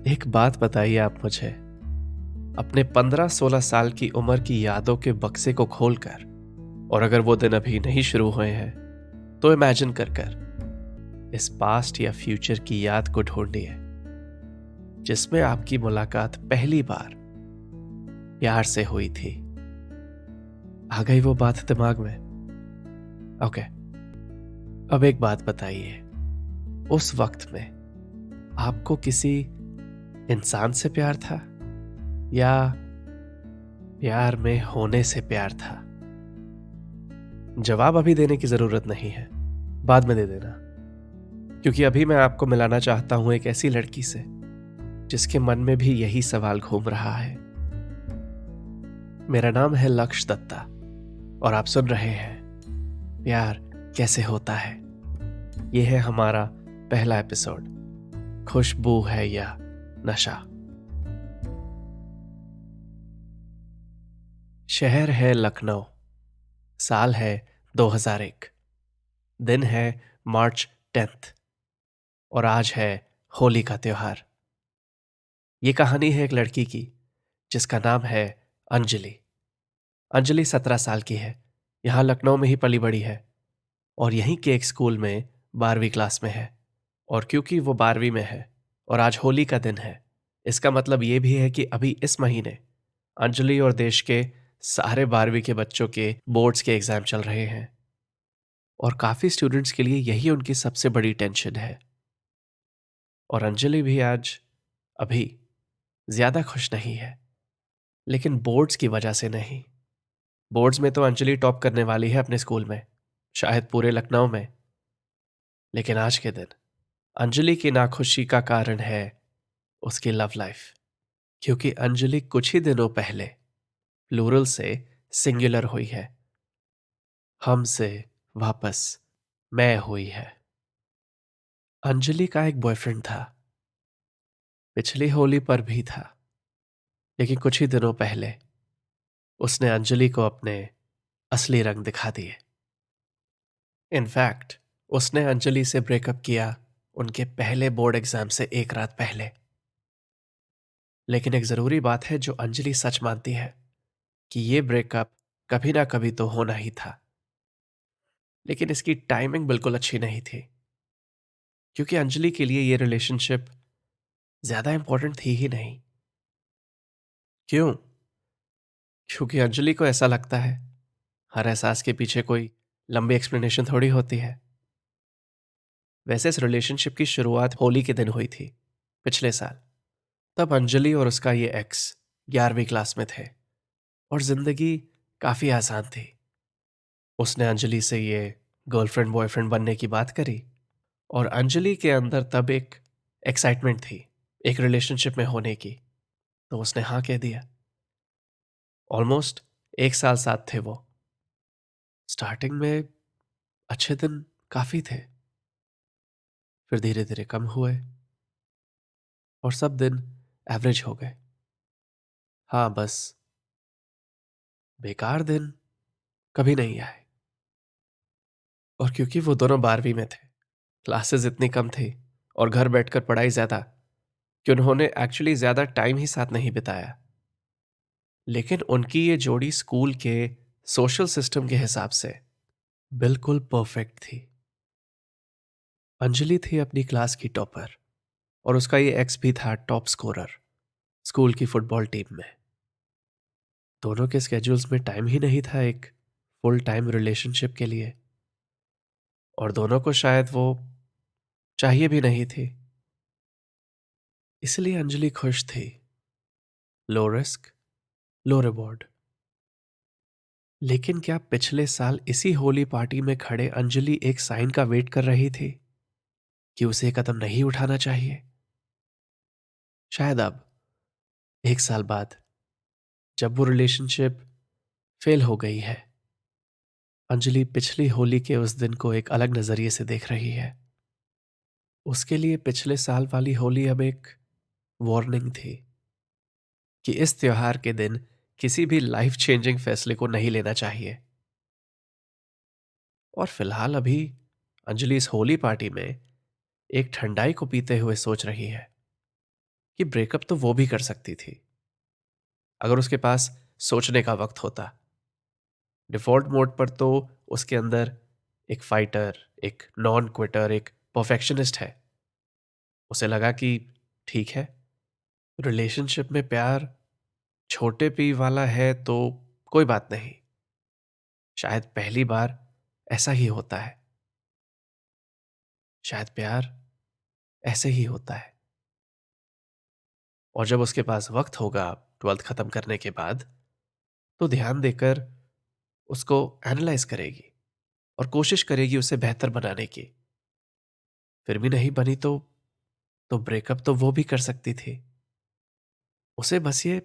एक बात बताइए आप मुझे, अपने 15-16 साल की उम्र की यादों के बक्से को खोलकर, और अगर वो दिन अभी नहीं शुरू हुए हैं तो इमेजिन कर इस पास्ट या फ्यूचर की याद को ढूंढिए जिसमें आपकी मुलाकात पहली बार प्यार से हुई थी। आ गई वो बात दिमाग में? ओके, अब एक बात बताइए, उस वक्त में आपको किसी इंसान से प्यार था या प्यार में होने से प्यार था? जवाब अभी देने की जरूरत नहीं है, बाद में दे देना, क्योंकि अभी मैं आपको मिलाना चाहता हूं एक ऐसी लड़की से जिसके मन में भी यही सवाल घूम रहा है। मेरा नाम है लक्ष्य दत्ता और आप सुन रहे हैं प्यार कैसे होता है। यह है हमारा पहला एपिसोड, खुशबू है या नशा। शहर है लखनऊ, साल है 2001, दिन है मार्च 10 और आज है होली का त्योहार। ये कहानी है एक लड़की की जिसका नाम है अंजलि। अंजलि 17 साल की है, यहाँ लखनऊ में ही पली बड़ी है और यहीं के एक स्कूल में 12वीं क्लास में है। और क्योंकि वो 12वीं में है और आज होली का दिन है, इसका मतलब ये भी है कि अभी इस महीने अंजलि और देश के सारे 12वीं के बच्चों के बोर्ड्स के एग्जाम चल रहे हैं और काफी स्टूडेंट्स के लिए यही उनकी सबसे बड़ी टेंशन है। और अंजलि भी आज अभी ज्यादा खुश नहीं है, लेकिन बोर्ड्स की वजह से नहीं। बोर्ड्स में तो अंजलि टॉप करने वाली है अपने स्कूल में, शायद पूरे लखनऊ में। लेकिन आज के दिन अंजलि की नाखुशी का कारण है उसकी लव लाइफ, क्योंकि अंजलि कुछ ही दिनों पहले प्लूरल से सिंगुलर हुई है, हमसे वापस मैं हुई है। अंजलि का एक बॉयफ्रेंड था, पिछली होली पर भी था, लेकिन कुछ ही दिनों पहले उसने अंजलि को अपने असली रंग दिखा दिए। इनफैक्ट उसने अंजलि से ब्रेकअप किया उनके पहले बोर्ड एग्जाम से एक रात पहले। लेकिन एक जरूरी बात है जो अंजलि सच मानती है कि ये ब्रेकअप कभी ना कभी तो होना ही था, लेकिन इसकी टाइमिंग बिल्कुल अच्छी नहीं थी, क्योंकि अंजलि के लिए ये रिलेशनशिप ज्यादा इंपॉर्टेंट थी ही नहीं। क्यों? क्योंकि अंजलि को ऐसा लगता है हर एहसास के पीछे कोई लंबी एक्सप्लेनेशन थोड़ी होती है। वैसे इस रिलेशनशिप की शुरुआत होली के दिन हुई थी, पिछले साल। तब अंजलि और उसका ये एक्स 11वीं क्लास में थे और जिंदगी काफी आसान थी। उसने अंजलि से ये गर्लफ्रेंड बॉयफ्रेंड बनने की बात करी और अंजलि के अंदर तब एक एक्साइटमेंट थी एक रिलेशनशिप में होने की, तो उसने हाँ कह दिया। ऑलमोस्ट एक साल साथ थे वो। स्टार्टिंग में अच्छे दिन काफी थे, फिर धीरे धीरे कम हुए और सब दिन एवरेज हो गए। हाँ, बस बेकार दिन कभी नहीं आए। और क्योंकि वो दोनों 12वीं में थे, क्लासेस इतनी कम थी और घर बैठकर पढ़ाई ज्यादा, कि उन्होंने एक्चुअली ज्यादा टाइम ही साथ नहीं बिताया। लेकिन उनकी ये जोड़ी स्कूल के सोशल सिस्टम के हिसाब से बिल्कुल परफेक्ट थी। अंजलि थी अपनी क्लास की टॉपर और उसका ये एक्स भी था टॉप स्कोरर स्कूल की फुटबॉल टीम में। दोनों के स्केड्यूल्स में टाइम ही नहीं था एक फुल टाइम रिलेशनशिप के लिए, और दोनों को शायद वो चाहिए भी नहीं थी। इसलिए अंजलि खुश थी, लो रिस्क लो रिवॉर्ड। लेकिन क्या पिछले साल इसी होली पार्टी में खड़े अंजलि एक साइन का वेट कर रही थी कि उसे कदम नहीं उठाना चाहिए? शायद अब एक साल बाद जब वो रिलेशनशिप फेल हो गई है, अंजलि पिछली होली के उस दिन को एक अलग नजरिए से देख रही है। उसके लिए पिछले साल वाली होली अब एक वार्निंग थी कि इस त्योहार के दिन किसी भी लाइफ चेंजिंग फैसले को नहीं लेना चाहिए। और फिलहाल अभी अंजलि इस होली पार्टी में एक ठंडाई को पीते हुए सोच रही है कि ब्रेकअप तो वो भी कर सकती थी अगर उसके पास सोचने का वक्त होता। डिफॉल्ट मोड पर तो उसके अंदर एक फाइटर, एक नॉन क्विटर, एक परफेक्शनिस्ट है। उसे लगा कि ठीक है, रिलेशनशिप में प्यार छोटे पी वाला है तो कोई बात नहीं, शायद पहली बार ऐसा ही होता है, शायद प्यार ऐसे ही होता है। और जब उसके पास वक्त होगा 12th खत्म करने के बाद, तो ध्यान देकर उसको एनालाइज करेगी और कोशिश करेगी उसे बेहतर बनाने की। फिर भी नहीं बनी तो ब्रेकअप तो वो भी कर सकती थी। उसे बस ये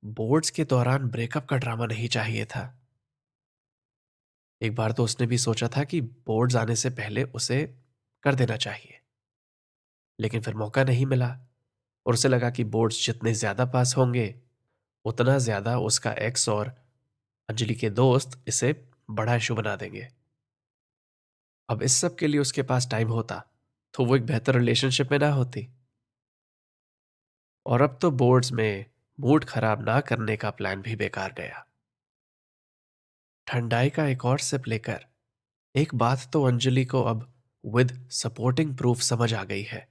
बोर्ड्स के दौरान ब्रेकअप का ड्रामा नहीं चाहिए था। एक बार तो उसने भी सोचा था कि बोर्ड्स आने से पहले उसे कर देना चाहिए, लेकिन फिर मौका नहीं मिला और उसे लगा कि बोर्ड्स जितने ज्यादा पास होंगे उतना ज्यादा उसका एक्स और अंजलि के दोस्त इसे बड़ा इशू बना देंगे। अब इस सब के लिए उसके पास टाइम होता तो वो एक बेहतर रिलेशनशिप में ना होती। और अब तो बोर्ड्स में मूड खराब ना करने का प्लान भी बेकार गया। ठंडाई का एक और सिप लेकर एक बात तो अंजलि को अब विद सपोर्टिंग प्रूफ समझ आ गई है।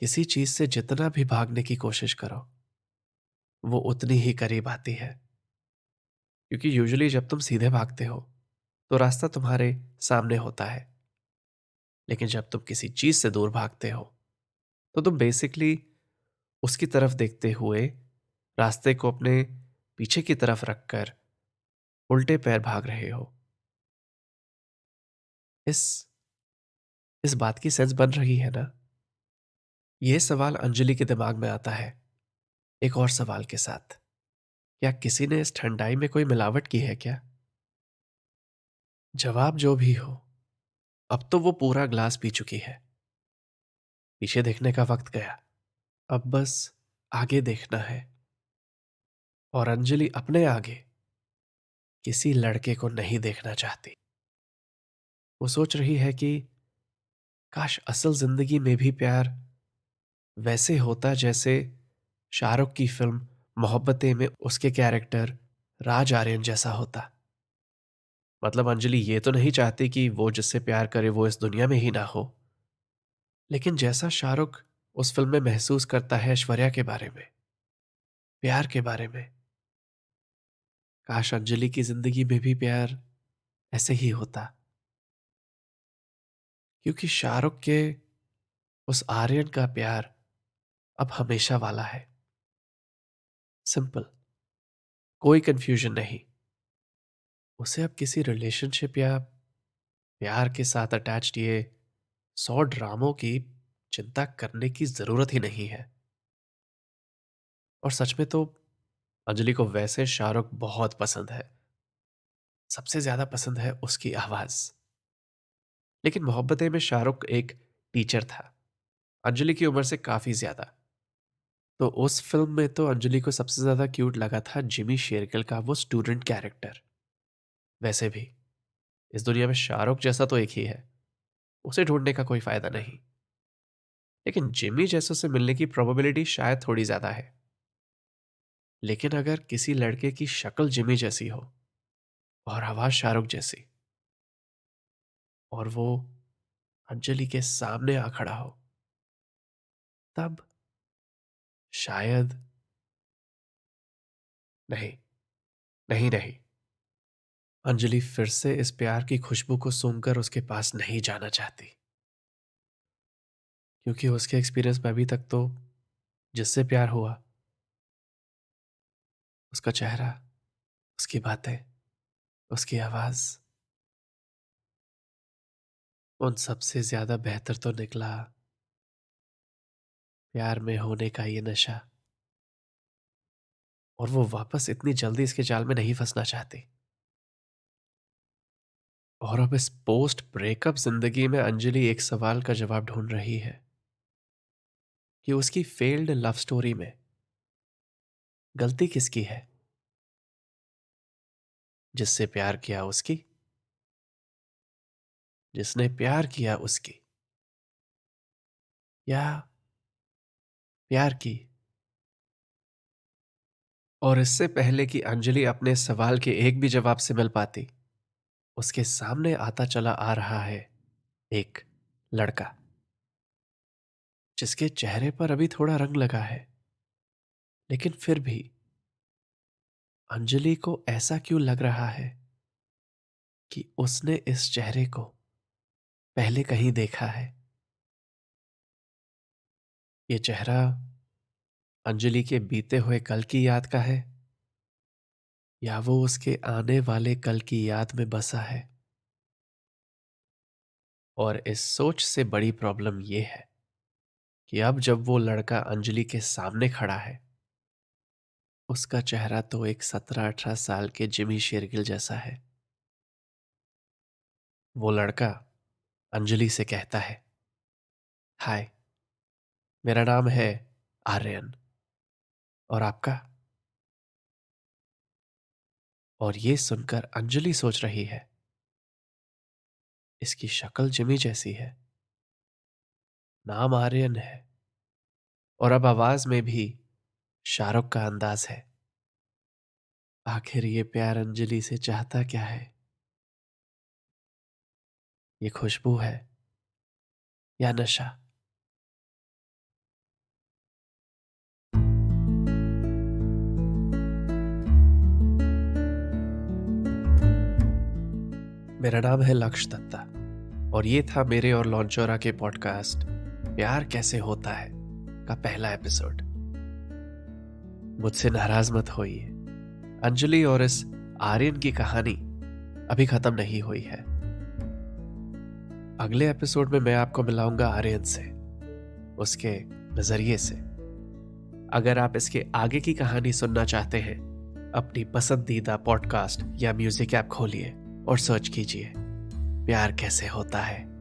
किसी चीज से जितना भी भागने की कोशिश करो वो उतनी ही करीब आती है, क्योंकि यूजुअली जब तुम सीधे भागते हो तो रास्ता तुम्हारे सामने होता है, लेकिन जब तुम किसी चीज से दूर भागते हो तो तुम बेसिकली उसकी तरफ देखते हुए रास्ते को अपने पीछे की तरफ रखकर उल्टे पैर भाग रहे हो। इस इस बात की सेंस बन रही है ना? यह सवाल अंजलि के दिमाग में आता है एक और सवाल के साथ। क्या किसी ने इस ठंडाई में कोई मिलावट की है क्या? जवाब जो भी हो, अब तो वो पूरा ग्लास पी चुकी है। पीछे देखने का वक्त गया, अब बस आगे देखना है। और अंजलि अपने आगे किसी लड़के को नहीं देखना चाहती। वो सोच रही है कि काश असल जिंदगी में भी प्यार वैसे होता जैसे शाहरुख की फिल्म मोहब्बतें में उसके कैरेक्टर राज आर्यन जैसा होता। मतलब अंजलि ये तो नहीं चाहती कि वो जिससे प्यार करे वो इस दुनिया में ही ना हो, लेकिन जैसा शाहरुख उस फिल्म में महसूस करता है ऐश्वर्या के बारे में, प्यार के बारे में, काश अंजलि की जिंदगी में भी प्यार ऐसे ही होता। क्योंकि शाहरुख के उस आर्यन का प्यार अब हमेशा वाला है। सिंपल, कोई कंफ्यूजन नहीं। उसे अब किसी रिलेशनशिप या प्यार के साथ अटैच्ड ये 100 ड्रामों की चिंता करने की जरूरत ही नहीं है। और सच में तो अंजलि को वैसे शाहरुख बहुत पसंद है, सबसे ज्यादा पसंद है उसकी आवाज। लेकिन मोहब्बतें में शाहरुख एक टीचर था, अंजलि की उम्र से काफी ज्यादा। तो उस फिल्म में तो अंजलि को सबसे ज्यादा क्यूट लगा था जिमी शेरगिल का वो स्टूडेंट कैरेक्टर। वैसे भी इस दुनिया में शाहरुख जैसा तो एक ही है, उसे ढूंढने का कोई फायदा नहीं। लेकिन जिमी जैसों से मिलने की प्रोबेबिलिटी शायद थोड़ी ज्यादा है। लेकिन अगर किसी लड़के की शक्ल जिमी जैसी हो और आवाज शाहरुख जैसी, और वो अंजलि के सामने आ खड़ा हो, तब शायद। नहीं, नहीं, नहीं, अंजलि फिर से इस प्यार की खुशबू को सूंघकर उसके पास नहीं जाना चाहती। क्योंकि उसके एक्सपीरियंस में अभी तक तो जिससे प्यार हुआ, उसका चेहरा, उसकी बातें, उसकी आवाज, उन सबसे ज्यादा बेहतर तो निकला प्यार में होने का ये नशा। और वो वापस इतनी जल्दी इसके जाल में नहीं फंसना चाहती। और अब इस पोस्ट ब्रेकअप जिंदगी में अंजलि एक सवाल का जवाब ढूंढ रही है कि उसकी फेल्ड लव स्टोरी में गलती किसकी है? जिससे प्यार किया उसकी, जिसने प्यार किया उसकी, या प्यार की। और इससे पहले कि अंजलि अपने सवाल के एक भी जवाब से मिल पाती, उसके सामने आता चला आ रहा है एक लड़का, जिसके चेहरे पर अभी थोड़ा रंग लगा है, लेकिन फिर भी अंजलि को ऐसा क्यों लग रहा है कि उसने इस चेहरे को पहले कहीं देखा है। ये चेहरा अंजलि के बीते हुए कल की याद का है, या वो उसके आने वाले कल की याद में बसा है। और इस सोच से बड़ी प्रॉब्लम यह है कि अब जब वो लड़का अंजलि के सामने खड़ा है, उसका चेहरा तो एक 17-18 साल के जिमी शेरगिल जैसा है। वो लड़का अंजलि से कहता है, हाय, मेरा नाम है आर्यन, और आपका? और ये सुनकर अंजलि सोच रही है, इसकी शक्ल जिमी जैसी है, नाम आर्यन है, और अब आवाज में भी शाहरुख का अंदाज है। आखिर ये प्यार अंजलि से चाहता क्या है? ये खुशबू है या नशा? मेरा नाम है लक्ष्य दत्ता, और ये था मेरे और लॉन्चोरा के पॉडकास्ट प्यार कैसे होता है का पहला एपिसोड। मुझसे नाराज मत होइए, अंजलि और इस आर्यन की कहानी अभी खत्म नहीं हुई है। अगले एपिसोड में मैं आपको मिलाऊंगा आर्यन से, उसके नजरिए से। अगर आप इसके आगे की कहानी सुनना चाहते हैं, अपनी पसंदीदा पॉडकास्ट या म्यूजिक ऐप खोलिए और सर्च कीजिए प्यार कैसे होता है।